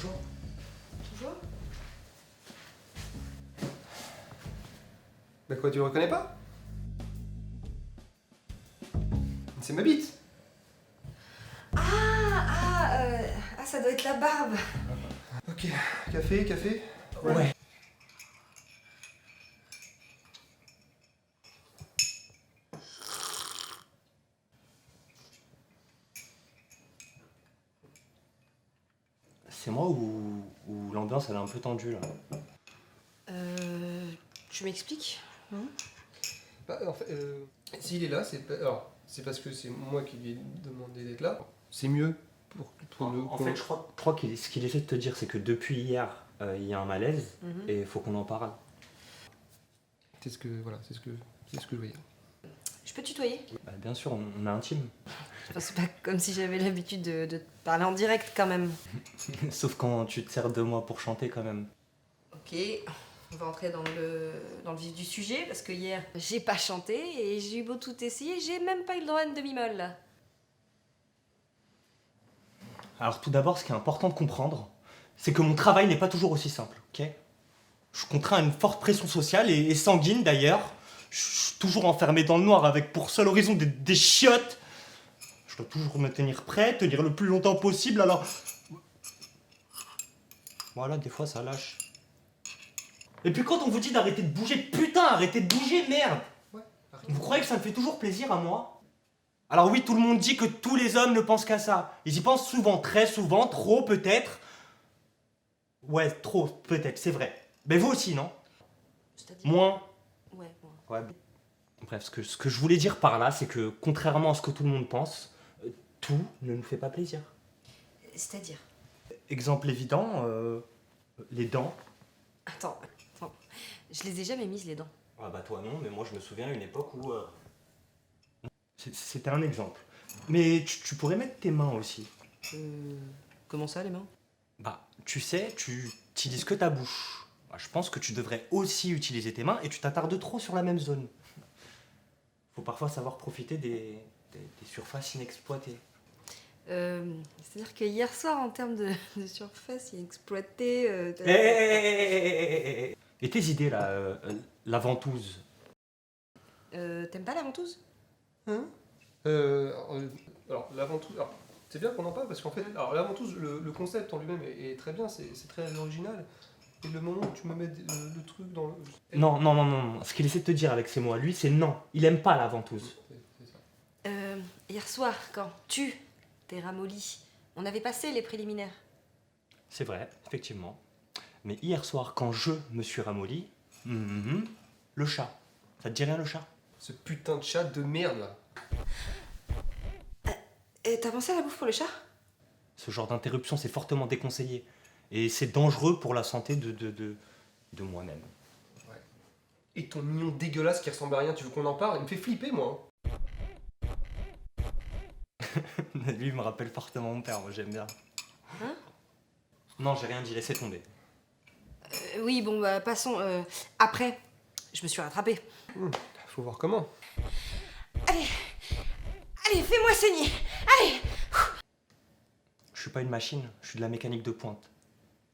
Bonjour. Bonjour. Bah quoi, tu le reconnais pas? C'est ma bite. Ça doit être la barbe. Ok, café. Ouais. C'est moi ou l'ambiance elle est un peu tendue là? Tu m'expliques? Bah, en fait, s'il est là, c'est parce que c'est moi qui lui ai demandé d'être là. C'est mieux pour le. En fait, je crois ce qu'il essaie de te dire, c'est que depuis hier, il y a un malaise et il faut qu'on en parle. C'est ce que je voyais. Je peux tutoyer? Bah, bien sûr, on est intime. Enfin, c'est pas comme si j'avais l'habitude de te parler en direct quand même. Sauf quand tu te sers de moi pour chanter quand même. Ok, on va entrer dans le vif du sujet parce que hier j'ai pas chanté et j'ai eu beau tout essayer, j'ai même pas eu le droit à une demi-molle là. Alors tout d'abord, ce qui est important de comprendre, c'est que mon travail n'est pas toujours aussi simple, ok? Je suis contraint à une forte pression sociale et sanguine d'ailleurs. Je suis toujours enfermé dans le noir avec pour seul horizon des chiottes. Je dois toujours me tenir prêt, tenir le plus longtemps possible, alors... Voilà, des fois ça lâche. Et puis quand on vous dit d'arrêter de bouger, putain, arrêtez de bouger, merde! Ouais, Vous croyez que ça me fait toujours plaisir à moi? Alors oui, tout le monde dit que tous les hommes ne pensent qu'à ça. Ils y pensent souvent, très souvent, trop peut-être. Ouais, trop peut-être, c'est vrai. Mais vous aussi, non? C'est-à-dire? Moins. Ouais, bon. Ouais. Bref, ce que je voulais dire par là, c'est que contrairement à ce que tout le monde pense, tout ne nous fait pas plaisir. C'est-à-dire? Exemple évident, les dents. Attends. Je les ai jamais mises les dents. Ah bah toi non, mais moi je me souviens à une époque où... C'était un exemple. Mais tu pourrais mettre tes mains aussi. Comment ça les mains? Bah, tu sais, tu utilises que ta bouche. Bah, je pense que tu devrais aussi utiliser tes mains et tu t'attardes trop sur la même zone. Faut parfois savoir profiter des surfaces inexploitées. C'est-à-dire que hier soir, en termes de surface inexploitée... Et tes idées là, la ventouse. T'aimes pas la ventouse? Hein alors, la ventouse. Alors, c'est bien qu'on en parle parce qu'en fait, alors, la ventouse, le concept en lui-même est très bien, c'est très original. Et le moment où tu me mets le truc dans le. Non. Ce qu'il essaie de te dire avec ces mots à lui, c'est non. Il aime pas la ventouse. C'est ça. Hier soir, quand tu t'es ramolli, on avait passé les préliminaires. C'est vrai, effectivement. Mais hier soir, quand je me suis ramolli, le chat. Ça te dit rien le chat? Ce putain de chat de merde là. Et t'as pensé à la bouffe pour le chat? Ce genre d'interruption, c'est fortement déconseillé. Et c'est dangereux pour la santé de moi-même. Ouais. Et ton mignon dégueulasse qui ressemble à rien, tu veux qu'on en parle? Il me fait flipper moi. Lui, il me rappelle fortement mon père, moi j'aime bien. Hein? Non, j'ai rien dit, laissez tomber. Oui, bon, bah, passons. Après, je me suis rattrapée. Faut voir comment. Allez, fais-moi saigner. Allez. Je suis pas une machine, je suis de la mécanique de pointe.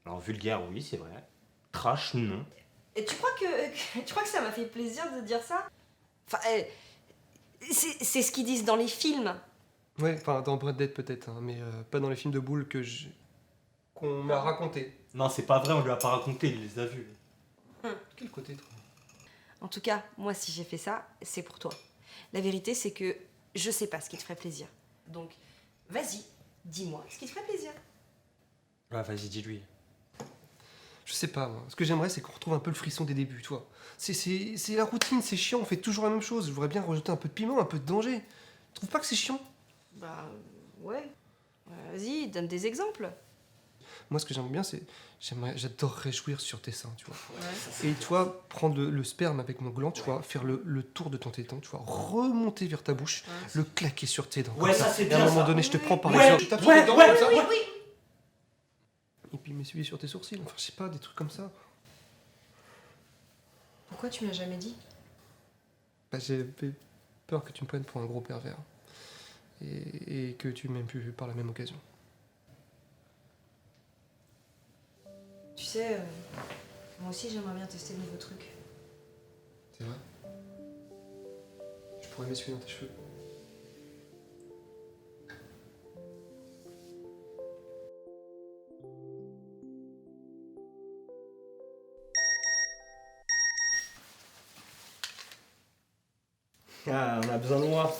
Alors vulgaire, oui, c'est vrai. Trash, non. Et tu crois que ça m'a fait plaisir de dire ça? Enfin, c'est ce qu'ils disent dans les films. Ouais, enfin dans Brad Dead peut-être, hein, mais pas dans les films de boules qu'on m'a raconté. Non, c'est pas vrai, on lui a pas raconté, il les a vus. Quel côté toi? En tout cas, moi, si j'ai fait ça, c'est pour toi. La vérité, c'est que je sais pas ce qui te ferait plaisir. Donc, vas-y, dis-moi ce qui te ferait plaisir. Ouais, vas-y, dis-lui. Je sais pas, moi. Ce que j'aimerais, c'est qu'on retrouve un peu le frisson des débuts, toi. C'est la routine, c'est chiant, on fait toujours la même chose. Je voudrais bien rajouter un peu de piment, un peu de danger. Tu trouves pas que c'est chiant? Bah, ouais. Vas-y, donne des exemples. Moi, ce que j'aime bien, c'est... J'adorerais jouir sur tes seins, tu vois. Ouais. Et toi, prendre le sperme avec mon gland, tu vois, faire le tour de ton téton, tu vois, remonter vers ta bouche, le claquer sur tes dents. Ouais, comme ça, c'est Et bien, à un moment ça. donné, je te prends par les Ouais, oreilles, je tape sur tes dents, comme ça. Oui. Et puis m'essuyer sur tes sourcils, enfin, je sais pas, des trucs comme ça. Pourquoi tu me l'as jamais dit? Bah, j'avais peur que tu me prennes pour un gros pervers. Et que tu m'aimes plus par la même occasion. Tu sais, moi aussi j'aimerais bien tester de nouveaux trucs. C'est vrai? Je pourrais m'essuyer dans tes cheveux. Ah, on a besoin de moi.